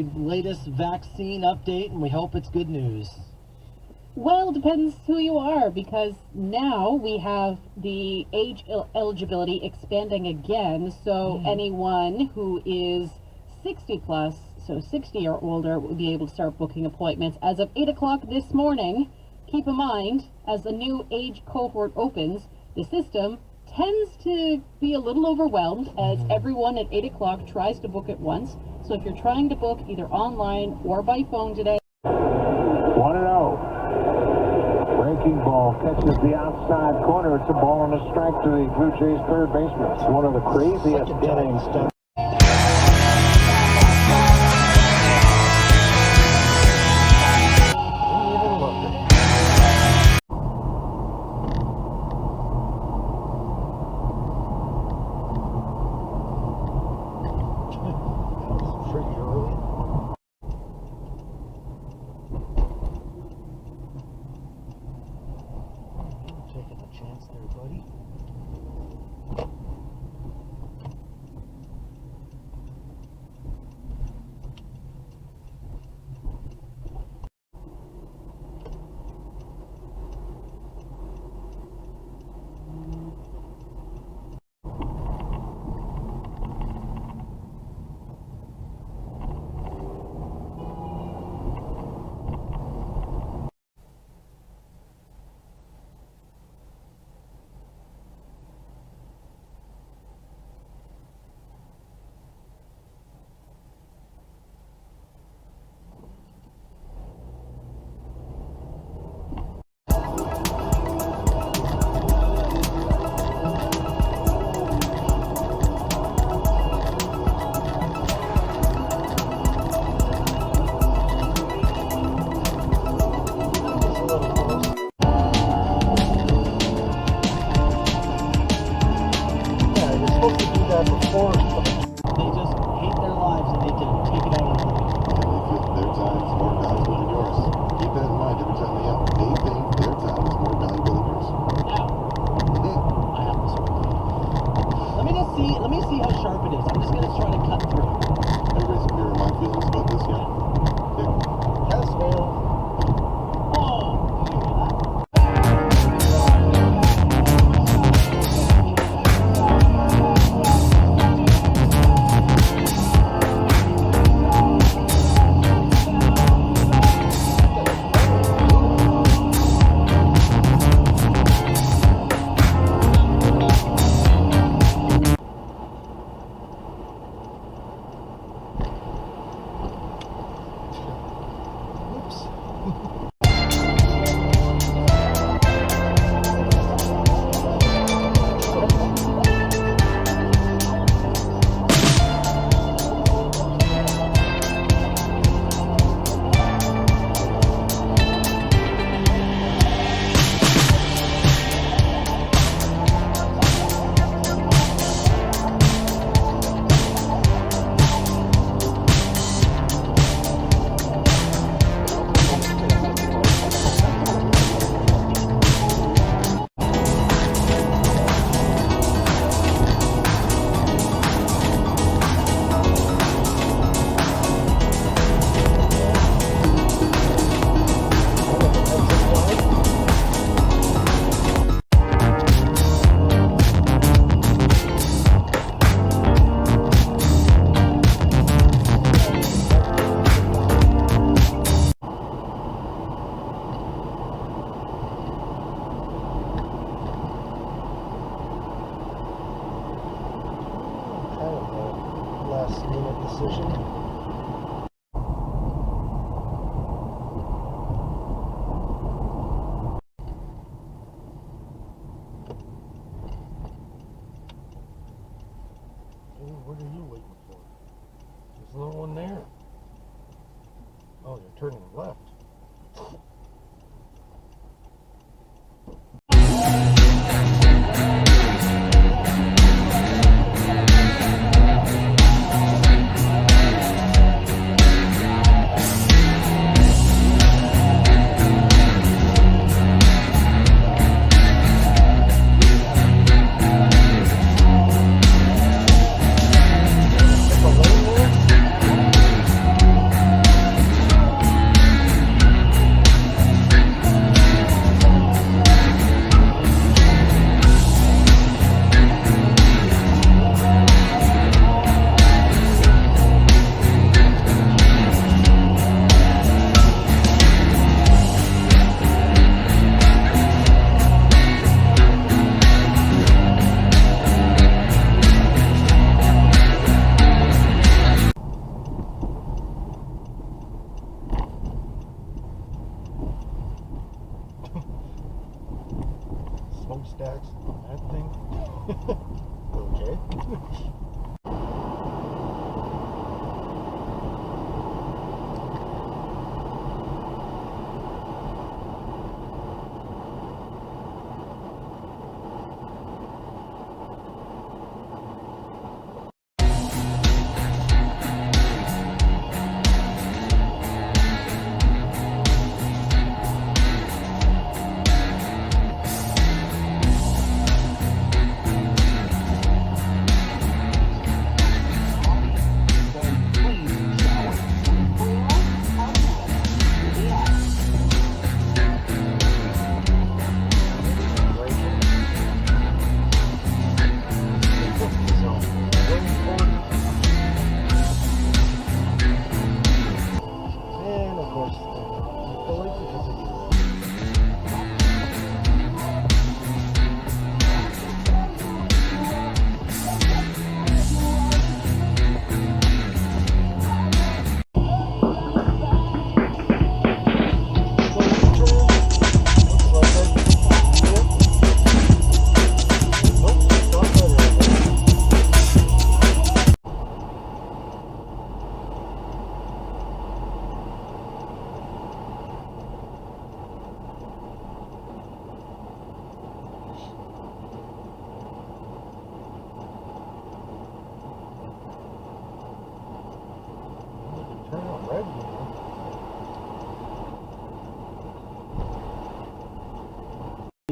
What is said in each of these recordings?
the latest vaccine update, and we hope it's good news. Well, depends who you are, because now we have the age eligibility expanding again, so anyone who is 60 plus, so 60 or older, will be able to start booking appointments as of 8 o'clock this morning. Keep in mind, as the new age cohort opens, the system tends to be a little overwhelmed as everyone at 8 o'clock tries to book at once. So if you're trying to book either online or by phone today. 1-0. Breaking ball catches the outside corner. It's a ball on a strike to the Blue Jays third baseman. It's one of the craziest innings. Taking a chance there, buddy. Before they just hate their lives and they can take it out on you. Their time is more valuable than yours. Keep that in mind every time they yell. They think their time is more valuable than yours. Now, I have this one. Let me see how sharp it is. I'm just gonna try to cut through. Everybody's mirror my feelings about this, yeah? Okay. Pass fail. Oh, did you hear that? Last-minute decision. What are you waiting for? There's no one there. Oh, you're turning left.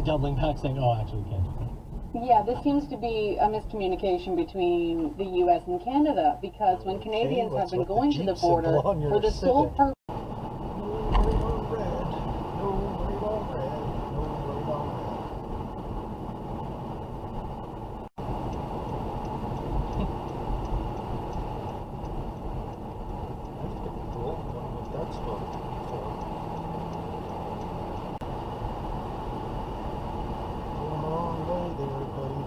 doubling back saying, oh, actually, we can't do that. Yeah, this seems to be a miscommunication between the U.S. and Canada, because when Canadians have let's been let the going to the Jeep symbol border on your for the sole Civic. purpose. No right on red. No right on red. That's pretty cool. Wonder what that's for. Going the wrong way there, buddy.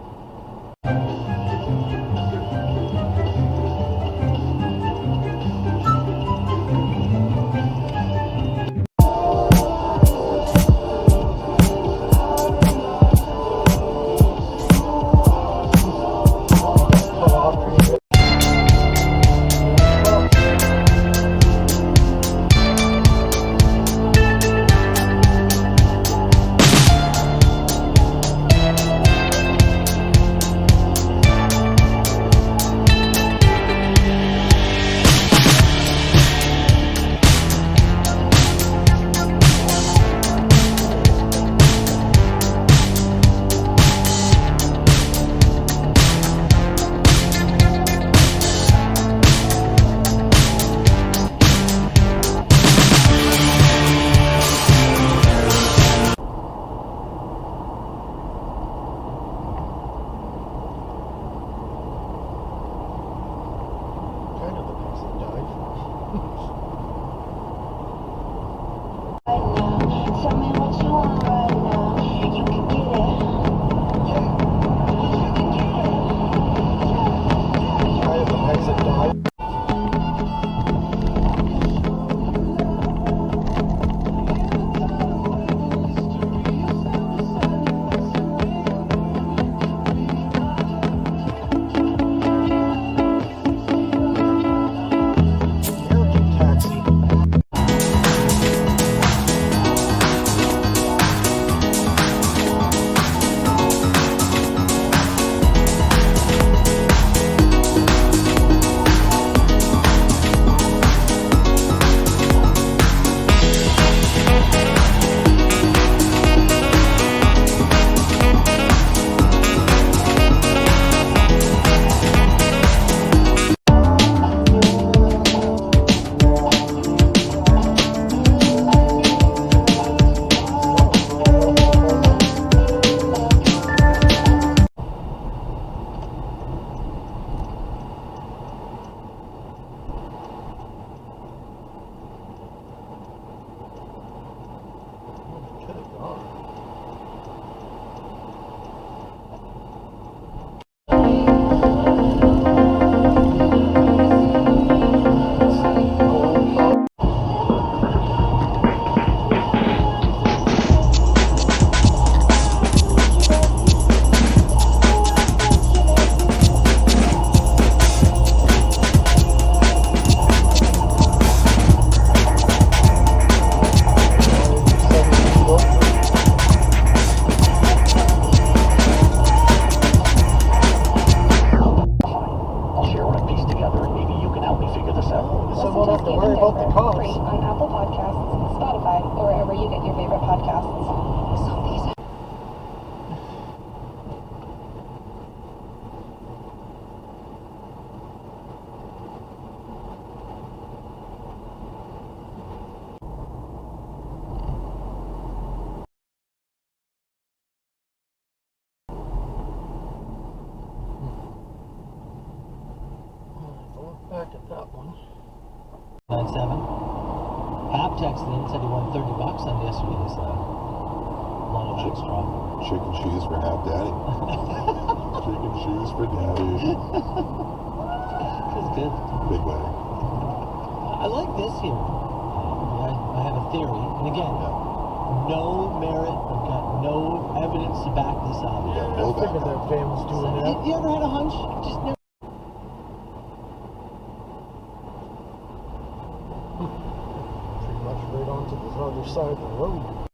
Kind of the piece that died. Tell me what you want right now. You can get it. Kind of the piece that died. American Taxi. Could have gone. I'll share what I pieced together, and maybe you can help me figure this out. So I won't have to worry about the Free cops. on Apple Podcasts, Spotify, or wherever you get your favorite podcasts. So these Look back at that one. 97. Hap texted in, said he won $30 on yesterday's Lotto Extra. Chicken shoes for half daddy. Chicken shoes for daddy. That's good. Big way. I like this here. I have a theory, and again, no merit. I've got no evidence to back this up. Yeah, I Bill back figured that up. fan was doing that. You ever had a hunch? Just never. Pretty much right onto the other side of the road.